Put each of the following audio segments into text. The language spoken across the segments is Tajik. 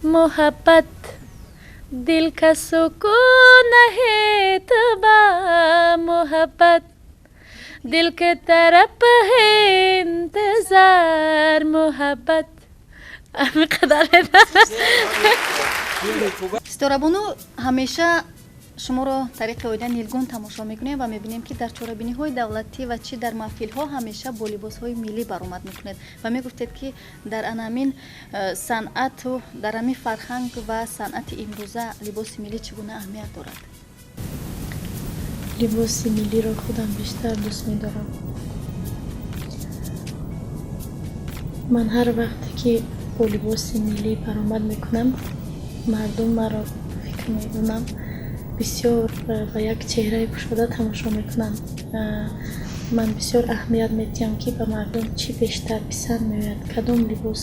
मोहब्बत दिल का सुकून है तबा मोहब्बत दिल के तरफ है इंतजार मोहब्बत ситорабону ҳамеша шуморо тариқи оида нилгун тамошо мекунем ва мебинем ки дар чорабиниҳои давлатӣ ва чӣ дар маҳфилҳо ҳамеша бо либосҳои миллӣ баромад мекунед ва мегуфтед ки дар анамин санъату дар ҳамин фарҳанг ва санъати имрӯза либоси миллӣ чӣ гуна аҳамият дорад? либоси миллиро худам бештар дӯст медорам. ман ҳар вақте ки бо либоси миллӣ баромад мекунам мардум маро фикр мекунам бисёр ба як чеҳраи кушода тамошо мекунам. ман бисёр аҳамият медиҳам ки ба мардум чӣ бештар писанд меояд, кадом либос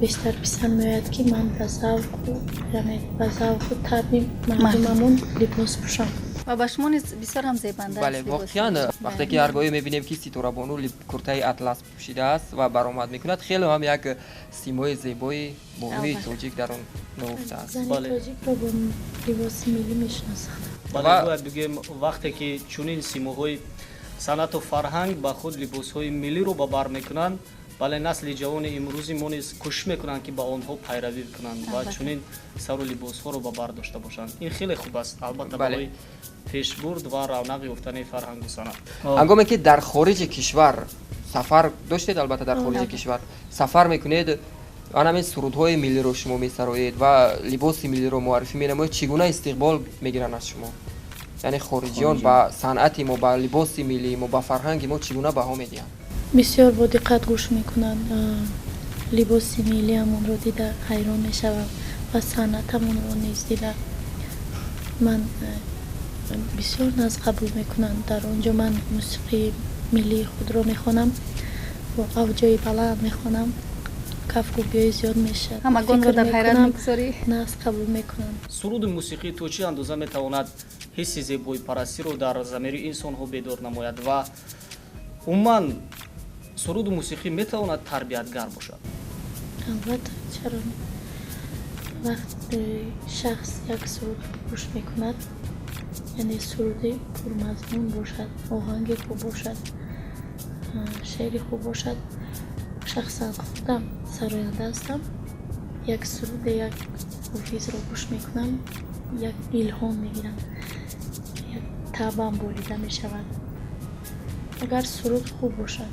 бештар писанд меояд ки ман ба завқу ба завқу таби мардумамон либос пӯшам. ва ба шумо низ бисёр ҳам зебанда аст. бале воқеан вақте ки ҳаргоҳе мебинем ки Ситорабону куртаи атлас пӯшидааст ва баромад мекунад хеле ҳам як симои зебои бонуи тоҷик дар он нафтааст. зани тоҷикро бо либоси миллӣ мешиносанд. бале бояд бигӯем вақте ки чунин симоҳои санъату фарҳанг ба худ либосҳои миллиро ба бар мекунанд бале насли ҷавони имрӯзи мо низ кӯшиш мекунанд ки ба онҳо пайравӣ кунанд ва чунин сару либосҳоро ба бар дошта бошанд. ин хеле хуб аст албатта барои пешбурд ва равнақ ёфтани фарҳангу санъат. ҳангоме ки дар хориҷи кишвар сафар доштед, албатта дар хориҷи кишвар сафар мекунед, анамин сурудҳои миллиро шумо месароед ва либоси миллиро муаррифӣ менамоед, чӣ гуна истиқбол мегиранд аз шумо? яъне хориҷиён ба санъати мо, ба либоси миллии мо, ба фарҳанги мо чӣ гуна баҳо медиҳанд? бисёр бо диққат гӯш мекунанд. либоси миллиамонро дида ҳайрон мешавам ва санъатамонро низ дида ман бисёр наз қабул мекунанд. дар он ҷо ман мусиқии миллии худро мехонам, бо авҷои баланд мехонам, кафгӯбиёи зиёд мешавад. ҳамагонро дар ҳайрат мегузорӣ. наз қабул мекунанд. суруди мусиқӣ то чӣ андоза метавонад ҳисси зебои парастиро дар замири инсонҳо бедор намояд ва умуман суруди мусиқӣ метавонад тарбиятгар бошад? албатта, чаро не. вақте шахс як суруд гӯш мекунад, яъне суруди пурмазмун бошад, оҳанги хуб бошад, шеъри хуб бошад, шахсан худам сароянда ҳастам, як суруди як ҳофизро гӯш мекунам, як илҳом мегирам, як табам болида мешавад. агар суруд хуб бошад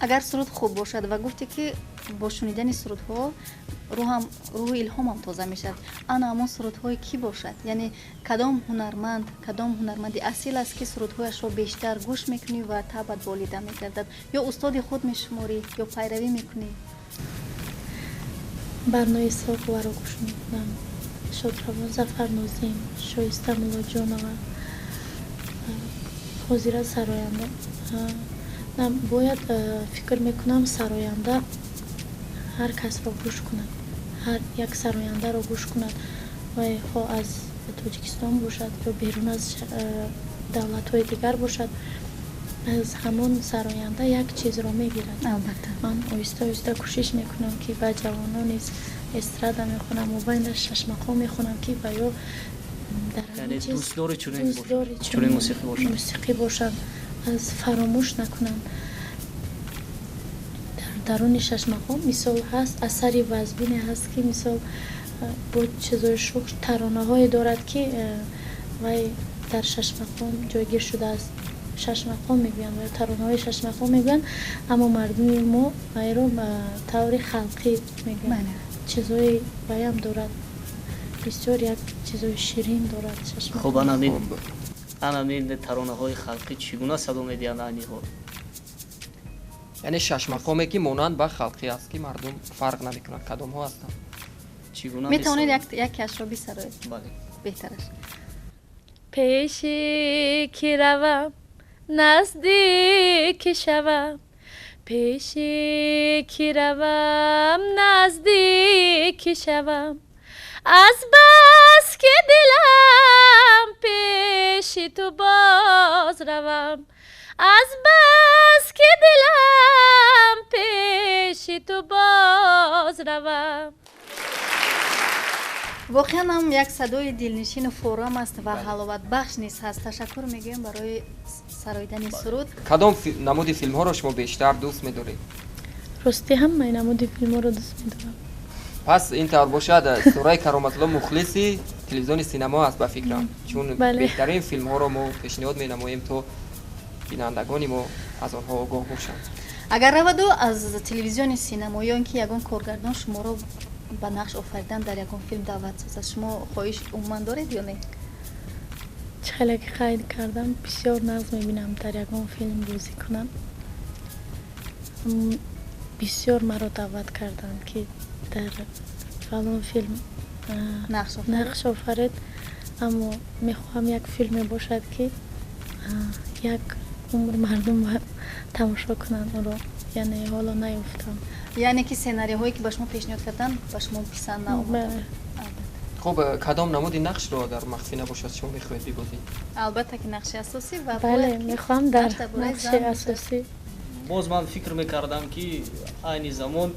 агар суруд хуб бошад ва гуфте ки бо шунидани сурудҳо рӯҳу илҳомам тоза мешавад, ана ҳамон сурудҳое кӣ бошад? яъне кадом ҳунарманди асил аст ки сурудҳояшро бештар гӯш мекунӣ ва табат болида мегардад? ё устоди худ мешуморӣ ё пайравӣ мекунӣ? барнои соғуваро гӯш мекунам, шодравон Зафар Нозим, Шоиста Муллоҷонова, ҳозира сароянда. бояд фикр мекунам сароянда ҳар касро гӯш кунад, ҳар як сарояндаро гӯш кунад, вай хо аз Тоҷикистон бошад ё берун аз давлатҳои дигар бошад, аз ҳамон сароянда як чизро мегирад. албатта ман оҳиста оҳиста кӯшиш мекунам ки ба ҷавонон низ эстрада мехонам, мобайнаш шашмақҳо мехонам ки ба ё яъне дӯстдори чунин мусиқӣ бошанд, аз фаромӯш накунанд. дар даруни шашмақҳо мисол ҳаст, асари вазбине ҳаст ки мисол бо чизои шух таронаҳое дорад ки вай дар шашмақҳо ҷойгир шудааст. шашмақҳо мегӯянд ва таронаҳои шашмақҳо мегӯянд, аммо мардуми мо вайро ба таври халқӣ мегӯянд. чизои вайам дорад, бисёр як чизои ширин дорад шашмақҳо. хуб, анамин таронаҳои халқӣ чӣ гуна садо медиҳанд айни ҳол? яъне шашмақоме ки монанд ба халқӣ аст ки мардум фарқ намекунанд кадомҳо ҳастанд. чӣ гуна метавонед якеашро бисароед? бале беҳтараш. пеши ки равам наздики шавам, пеши ки равам наздики шавам, аз бас ки дилам пеши ту боз равам, از بس که دلم پیش تو باز روم. واقعا هم یک صدای دلنشین و فورام است و حلاوت بخش نیست هست. تشکر میگیم برای سراییدن سرود. کدام نمود فیلم ها رو شما بیشتر دوست می‌دارید؟ راستی همه نمود فیلم رو دوست می‌دارم. پس این طور باشد سورای کرامت الله مخلصی تلویزیون سینما است به فکرم، چون بله. بهترین فیلم ها رو ما پیشنهاد می‌نماییم تو بینندگان ما از آنها آگاه باشند. اگر رود از تلویزیون سینما یا اینکه یگان کارگردان شما رو به نقش آفریدن در یگان فیلم دعوت سازد، شما خواهش عموما دارید یا نه؟ چقدر که خیلی کردم بسیار ناز میبینم در یکان فیلم بازی کنم. بسیار مرا دعوت کردن که در فلان فیلم نقش آفرید، اما میخواهم یک فیلم باشد که یک عمر مردم تماشا کنند اون رو، یعنی حالا نیفتم. یعنی که سناریوهایی که به شما پیشنهاد کردن به شما پسند نآمد. خب کدام نمودی نقش رو در مخفی نباشد شما میخواهید ببازید؟ البته که نقش اساسی و بله میخوام در نقش اساسی. باز من فکر میکردم که این زمان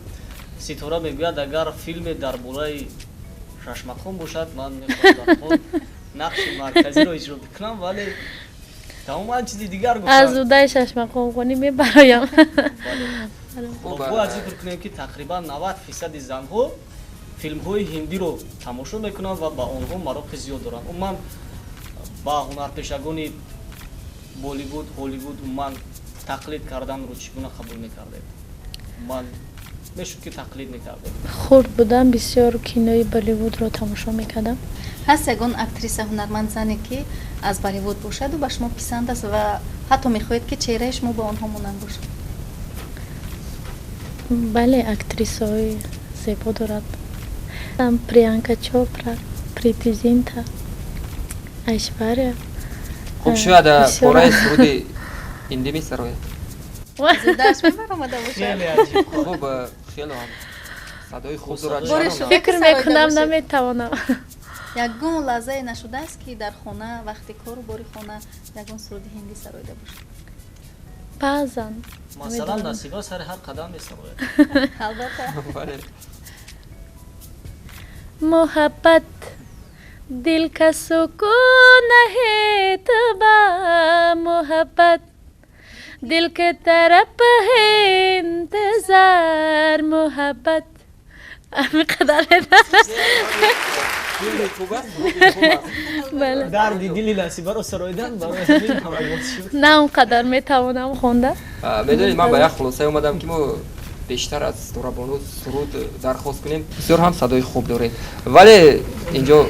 ستاره میگوید اگر فیلم در باره ششمقام باشد من میخوام نقش مرکزی رو اجرا بکنم، ولی تماما چیزی دیگر گفتم. از اودای ششمقام خونی میبرایم. خب باید ذکر کنیم که تقریبا 90% زنها فیلم های هندی رو تماشا میکنن و با آنها مراق زیاد دارن. من با هنرپیشگان بالیوود، هالیوود من تقلید کردن رو چگونه قبول میکردم؟ من میشد که تقلید میکردم. خورد بودم بسیار کینوی بالیوود رو تماشا میکردم. هست یگان اکتریس هنرمند زنی که از بالیوود باشد و به شما پسند است و حتی میخواهید که چهره شما با آنها مانند باشد؟ بله اکتریس های زیبا دارد. پریانکا چوپرا، پریتی زینتا، ایشوریا. خب شاید پاره سرود هندی میسراید. زودش میبرامده باشد. خیلی عجیب. خب خیلی هم صدای خوب دارد. فکر میکنم نمیتوانم. یگان لحظه نشده است که در خانه وقتی کار و باری خانه یگان سرود هندی سرایده باشد؟ بعضا مثلا نصیبه سر هر قدم میسراید. البته. محبت दिल का सुकून है तबा मोहब्बत दिल के तरफ है इंतजार मोहब्बत بله درد دلی نصیبه رو سرایدن برای همین عملیات شد. نه اونقدر میتوانم خونده. میدونید من به یک خلاصه اومدم که ما بیشتر از سرابانو سرود درخواست کنیم. بسیار هم صدای خوب دارید، ولی اینجا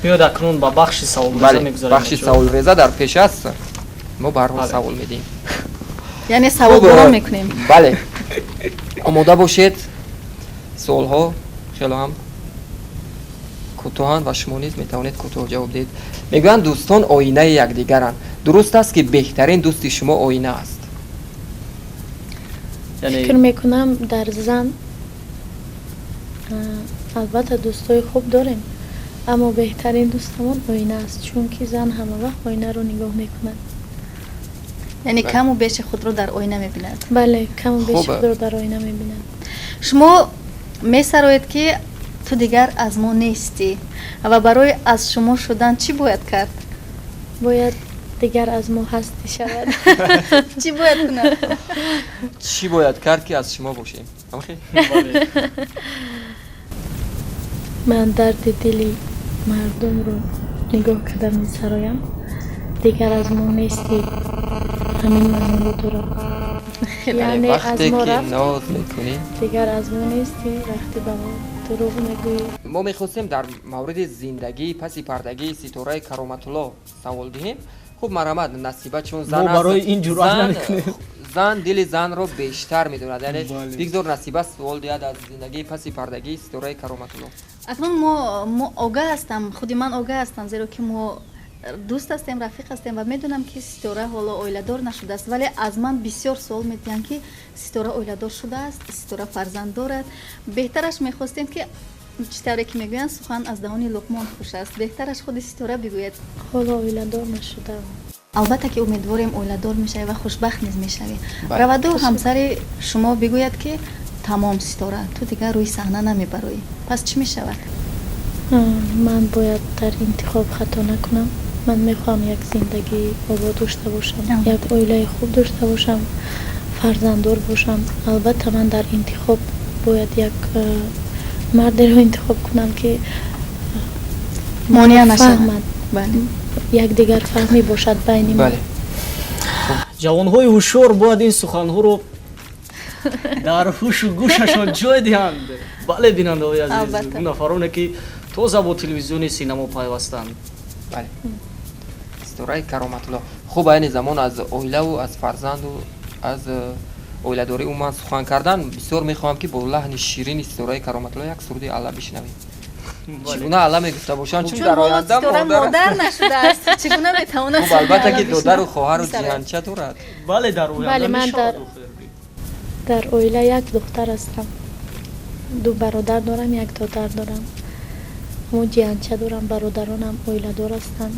بیاد اکنون با بخش سوال ریزه میگذاریم. بخش سوال ریزه در پیش است. ما به هر حال سوال میدیم. یعنی سوال برام میکنیم. بله آماده باشید. سوال ها خیلی هم کوتاهن و شما نیز میتوانید کوتاه جواب دهید. میگویند دوستان آینه یکدیگرند. درست است که بهترین دوستی شما آینه است؟ فکر میکنم در زن البته دوستای خوب داریم، اما بهترین دوستمون آینه است، چون که زن همه وقت آینه رو نگاه میکنند. یعنی کم و بیش خود رو در آینه میبیند. بله کم و بیش خود رو در آینه میبینند. شما میسراید که تو دیگر از ما نیستی و برای از شما شدن چی باید کرد؟ باید دیگر از ما هستی شود. چی باید کنه؟ چی باید کرد که از شما باشیم؟ من درد دلی مردم رو نگاه کردم میسرایم. دیگر از ما نیستی، همین من رو دارم. یعنی از ما رفتی دیگر از ما نیستی، وقتی به ما دروغ میگویی. ما میخواستیم در مورد زندگی پس پردگی ستاره کرامت الله سوال دهیم. خب مرحمت نصیبه چون زن است، برای این جرأت نمیکنیم. زن دل زن رو بیشتر میدوند. یعنی بگذار نصیبه سوال دهد از زندگی پس پردگی ستاره کرامت الله. اکنون ما آگاه هستم، خودی من آگاه هستم، زیرا که ما دوست هستیم، رفیق هستیم و میدونم که ستاره حالا اویله‌دار نشده است، ولی از من بسیار سوال می‌کنن که ستاره اویله‌دار شده است، ستاره فرزند دارد. بهترش می‌خواستیم که چطوری که میگویند سخن از دهان لقمان خوش است، بهترش خود ستاره بگوید. حالا اویله‌دار نشده. албатта ки умедворем оиладор мешавӣ ва хушбахт низ мешавӣ. Бале. раваду ҳамсари шумо бигӯяд ки тамом Ситора, ту дигар рӯи саҳна намебароӣ. Пас чӣ мешавад? ман бояд дар интихоб хато накунам. ман мехоҳам як зиндагии обод дошта бошам, як оилаи хуб дошта бошам, фарзанддор бошам. албатта ман дар интихоб бояд як мардеро интихоб кунам ки монеа нашавад. фаҳмад, Бале. якдигар фаҳмӣ бошад байни мо. бале ҷавонҳои ҳушёр бояд ин суханҳоро дар ҳушу гӯшашон ҷой диҳанд. бале бинандаҳои азиз, Албатта. нафароне ки тоза бо телевизиони синамо пайвастанд. бале Ситораи Кароматулло, хуб айни замон аз оилаву аз фарзанду аз оиладорӣ умуман сухан кардан, бисёр мехоҳам ки бо лаҳни ширини Ситораи Кароматулло як суруди алла бишнавем. Чӣ гуна алла мегуфта бошанд, чун дар оянда модар нашудааст, чӣ гуна метавонад? хуб албатта ки додару хоҳару ҷиҳанча дорад. бале дар Бале, оянда ман мешавад. дар оила як духтар ҳастам, ду бародар дорам, як додар дорам, ҳамон ҷиҳанча дорам, бародаронам оиладор ҳастанд.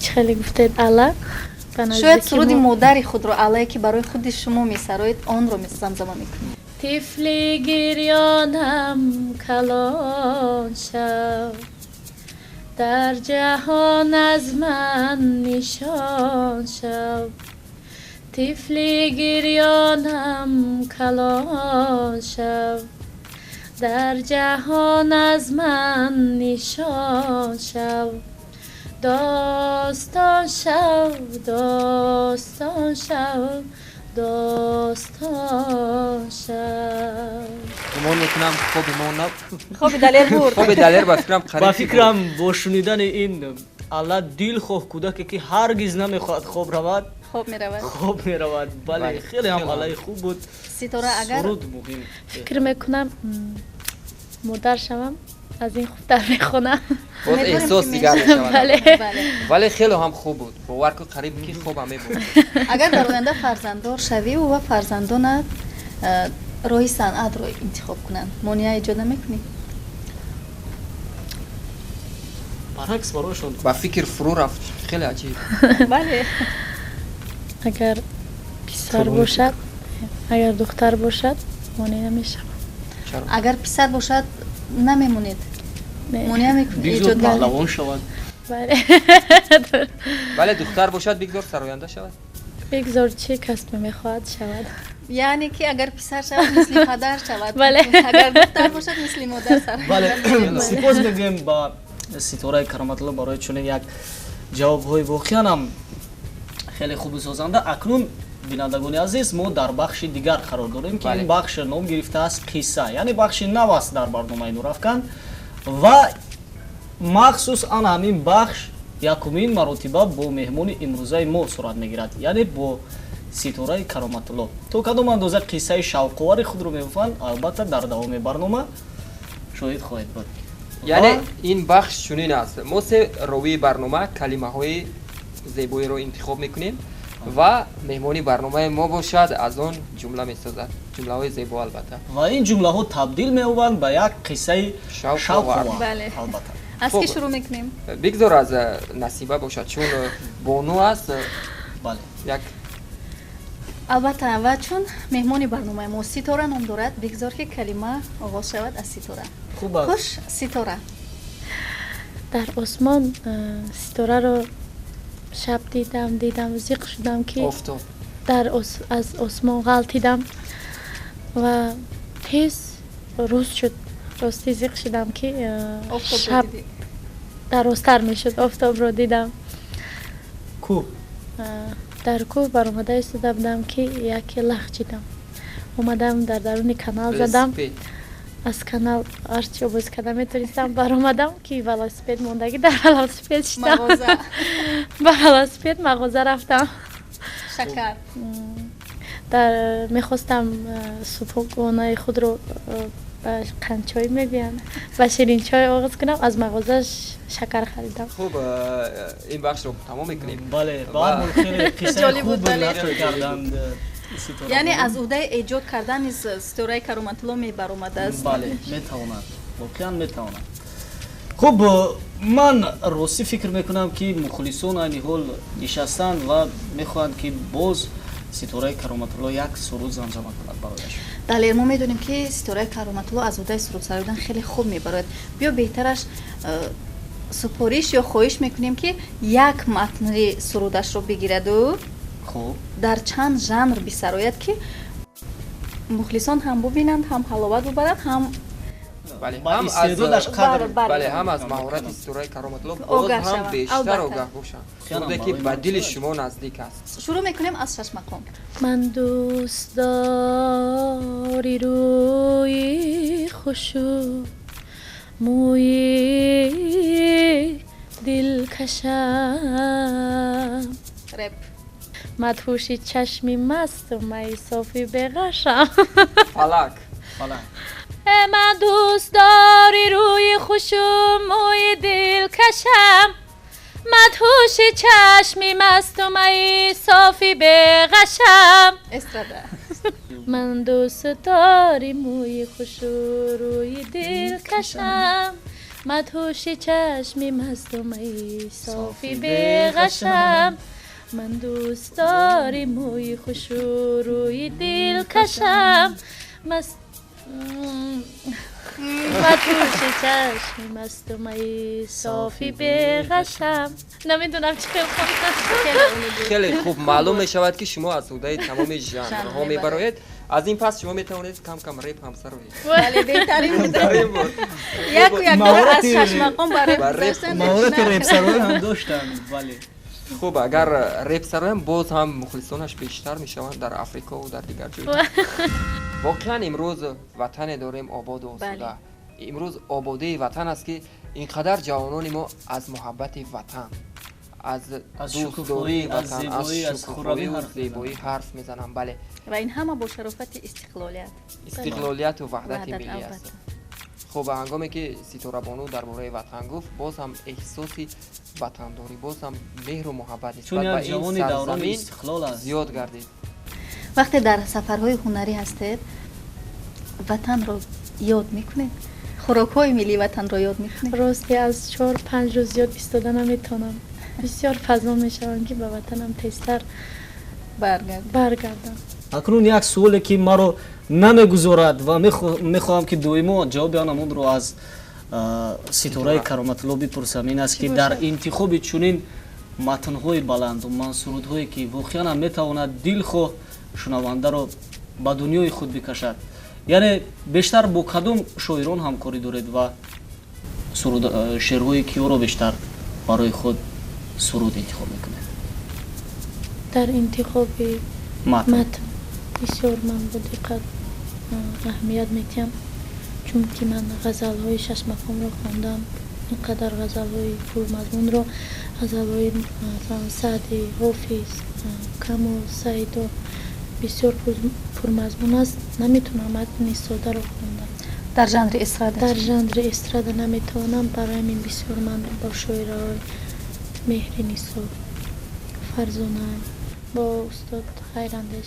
чӣ хеле гуфтед алла? Ба шояд наздики суруди мо- модари худро, аллае ки барои худи шумо месароед, онро замзама мекунед. طفلی گریانم کلان شو در جهان از من نشان شو طفلی گریانم کلان شو در جهان از من نشان شو داستان شو داستان شو داستان شو گمان میکنم خوب ما نب خوبی دلیر برد. خوب دلیر با فکرم ба قریب фикрам бо шунидани ин алла дилхоҳ кудаке ки ҳаргиз намехоҳад хоб равад, خوب میرود. хоб меравад. бале Бале. хеле ҳам аллаи хуб буд. Ситора, агар суруд муҳим. فکر میکنم مادر شوم از این خوبتر میخونم باز امیدوارم احساس که دیگر میشه. میشود بله. бале. ولی خیلی هم خوب بود باور کن قریب کی خوب هم بود агар дар оянда фарзанддор шавӣ ва фарзандонат роҳи санъатро интихоб кунанд, монеа эҷод намекунӣ? баръакс барояшон با فکر فرو رفت خیلی عجیب бале. اگر پسر باشد اگر دختر باشد مانع نمیشم چرا агар писар бошад намемонед, монеа мекунед, бигзор эҷод мекунед. паҳлавон шавад. بله ولی دختر باشد بگذار سراینده شود بگذار چه کسب میخواهد شود яъне ки агар писар шавад мисли падар шавад, бале. агар духтар бошад мисли модар бале сар. сипос мегӯем ба Ситораи Кароматулло барои чунин як ҷавобҳои воқеанам хеле хубу созанда. акнун бинандагони азиз, мо дар бахши дигар қарор дорем ки Бале. ин бахш ном гирифтааст қисса, яъне бахши нав аст дар барномаи Нурафкан ва махсус ан ҳамин бахш якумин маротиба бо меҳмони имрӯзаи мо сурат мегирад, яъне бо Ситораи Кароматулло. То кадом андоза қиссаи шавқовари худро мегуфанд, албатта дар давоми барнома шоҳид хоҳед буд. یعنی این بخش چنین است ما سه راوی برنامه کلمه های زیبایی رو انتخاب میکنیم و مهمانی برنامه ما باشد از آن جمله میسازد جمله های زیبا البته ва ин ҷумлаҳо табдил меёбанд ба як қиссаи Шавқовар. шавқовар. Бале. албатта аз خوب. ки шурӯъ мекунем? بگذار از نصیبه باشد چون بانو است бале یک албатта ва чун меҳмони барномаи мо Ситора ном дорад, бигзор ки калима оғоз шавад аз Ситора. хуб аст. хуш Ситора, در آسمان ستاره رو شب دیدم زیق شدم که افتاد از آسمان غلطیدم و تیز روز شد راستی زیق شدم که офтоб شب дидӣ. درازتر می شد آفتاب رو دیدم کوه در کوه برآمده ایستاده بودم که یکی لخ چیدم اومدم در درون کانال زدم велосипед. از کانال هرچی عبور کردم میتونستم برآمدم که ولاسپید موندگی در ولاسپید شدم мағоза, به ولاسپید مغازه رفتم шакар. میخواستم صبحانه خود رو به قندچای میگن به شیرین چای آغاز کنم از مغازه شکر خریدم خوب این بخش رو تمام میکنیم бале баъд хеле қиссаи ҷолиб буд, хуб бале. нақл карданд Ситора. яъне аз удаи эҷод кардани Ситораи Кароматулло мебаромадааст. бале метавонад воқеан метавонад. хуб ман рости фикр мекунам ки мухлисон айни ҳол нишастанд ва мехоҳанд ки боз ситораи кароматулло як суруд замзама кунад барояш. дале мо медонем ки ситораи кароматулло аз одаи суруд сароидан хеле хуб мебарояд. биё беҳтараш супориш ё хоҳиш мекунем ки як матни сурудашро бигираду хуб дар чанд жанр бисарояд ки мухлисон ҳам бубинанд, ҳам ҳаловат бубаранд, ҳам бале ба ҳам аз истеъдодаш қадр бале ҳам аз маҳорати ситораи кароматулло боз Огаҳ ҳам шаванд. бештар Албатта. огаҳ бошанд. Хеле суруде ки барои ба ман дили шояд. шумо наздик аст. шурӯъ мекунем аз шашмақом. من دوست داری روی خوشو موی دلکشم رپ مدهوشی چشمی مست و می صافی بغشم фалак Бала. من دوست داری روی خوشو موی دلکشم مدهوشی چشمی مست و می صافی بغشم استرادا من دوست داری موی خوش و روی دل کشم مدهوش چشمی مست و می صافی بغشم من دوست داری موی خوش و روی دل کشم مدهوش چشمی مست و می صافی بغشم نمیدونم چه خواندم хеле хуб маълум мешавад ки шумо аз ҳудаи тамоми жанрҳо мебароед. аз ин пас шумо метавонед кам кам реп ҳам сароед. бале беҳтарин буд. Беҳтарин буд. яку як бор аз маҳорати- шашмақом ба реп ба реп- гузаштан маҳорати нешунад. репсарой ҳам доштанд. Бале. хуб агар репсароям боз ҳам мухлисонаш бештар мешаванд дар африкову дар дигар ҷойҳо. воқеан имрӯз ватане дорем ободу осуда. имрӯз ободии ватан аст ки ин қадар ҷавонони мо аз муҳаббати ватан аз дӯстдории аз ватан аз зебоӣ, аз хуррамӣ шукуфоиву ҳарф зебоӣ ҳарф мезанам. бале ва ин ҳама бо шарофати истиқлолият. истиқлолияту ваҳдати Ваҳдат, миллӣ аст. албатта. хуб ҳангоме ки ситорабону дар бораи ватан гуфт, боз ҳам эҳсоси ватандорӣ, боз ҳам меҳру муҳаббат чун нисбат ба як ин ҷавони даврони сарзамин истиқлол аст. зиёд гардид. вақте дар сафарҳои ҳунарӣ ҳастед ватанро ёд мекунед, хӯрокҳои миллии ватанро ёд мекунед. راستی از 4-5 روز زیاد ایستاده نمیتونم بسیار فضا میشوم که به وطنم تیزتر баргард برگردم акнун як суоле ки маро намегузорад ва мехоҳам ки доимо ҷавоби анамонро аз ситораи кароматулло бипурсам, ин аст ки дар интихоби чунин матнҳои баланду мансурудҳое ки воқеан ҳам метавонад дилхоҳ шунавандаро ба дунёи худ бикашад, яъне бештар бо кадом шоирон ҳамкорӣ доред ва шеърҳои киёро бештар барои худ суруд интихоб мекунед? در انتخاب матн متن بسیار من با دقت اهمیت میتیم چون که من غزل های ششمقام رو خواندم اینقدر غزل های پرمضمون رو غزل های سعدی حافظ کمال سعید و بسیار پرمضمون است نمیتونم متن ساده رو خواندم дар жанри эстрада در ژانر استرادا نمیتونم برای من بسیار من با شاعرای مهر نثار فرزانه با استاد خیراندیش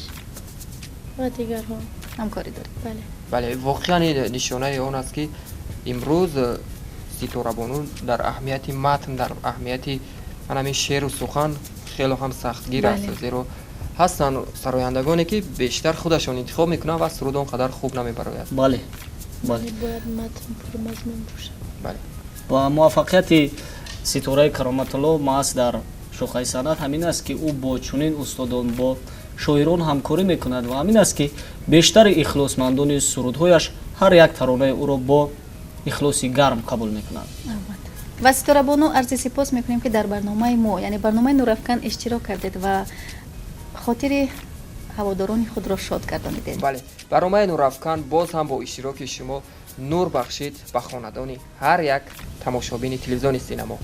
و دیگرها ҳамкорӣ доред. بله бале воқеан ин нишонаи он аст ки имрӯз ситорабонун дар аҳамияти матн, дар аҳамияти ҳамин шеъру сухан хело ҳам сахтгир аст, Бале. зеро ҳастанд сарояндагоне ки бештар худашон интихоб мекунанд ва суруд он қадар хуб намебарояд. бале бале باید متن پرمضمون باشه бале ва муваффақияти ситораи кароматулло маҳз дар шухаи санъат ҳамин аст ки ӯ бо чунин устодон бо шоирон ҳамкорӣ мекунад ва ҳамин аст ки бештари ихлосмандони сурудҳояш ҳар як таронаи ӯро бо ихлоси гарм қабул мекунанд. албатта. ва ситорабону арзи сипос мекунем ки дар барномаи мо яъне барномаи нурафкан иштирок кардед ва хотири ҳаводорони худро шод гардонидед. бале барномаи нурафкан боз ҳам бо иштироки шумо нур бахшид ба хонадони ҳар як тамошобини телевизиони синамо.